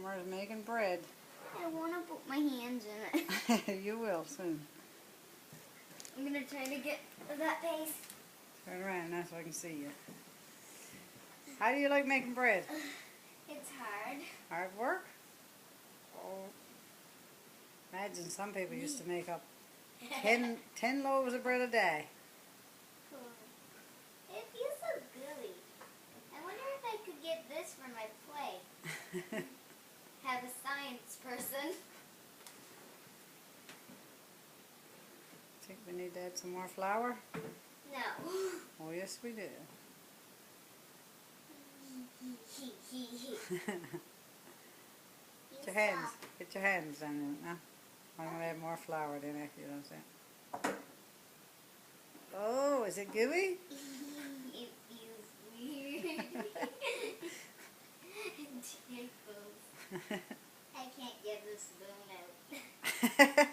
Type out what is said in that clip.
Summer's making bread. I want to put my hands in it. You will soon. I'm going to try to get that pace. Turn around now so I can see you. How do you like making bread? It's hard. Hard work? Oh. Imagine some people used to make up 10 loaves of bread a day. Cool. It feels so gooey. I wonder if I could get this for my plate. Have a science person. Think we need to add some more flour? No. Oh, yes we do. Get your hands down in it now. I'm going to add more flour in it, you know what I'm saying? Oh, is it gooey? It feels weird. It tickles. I can't get the spoon out.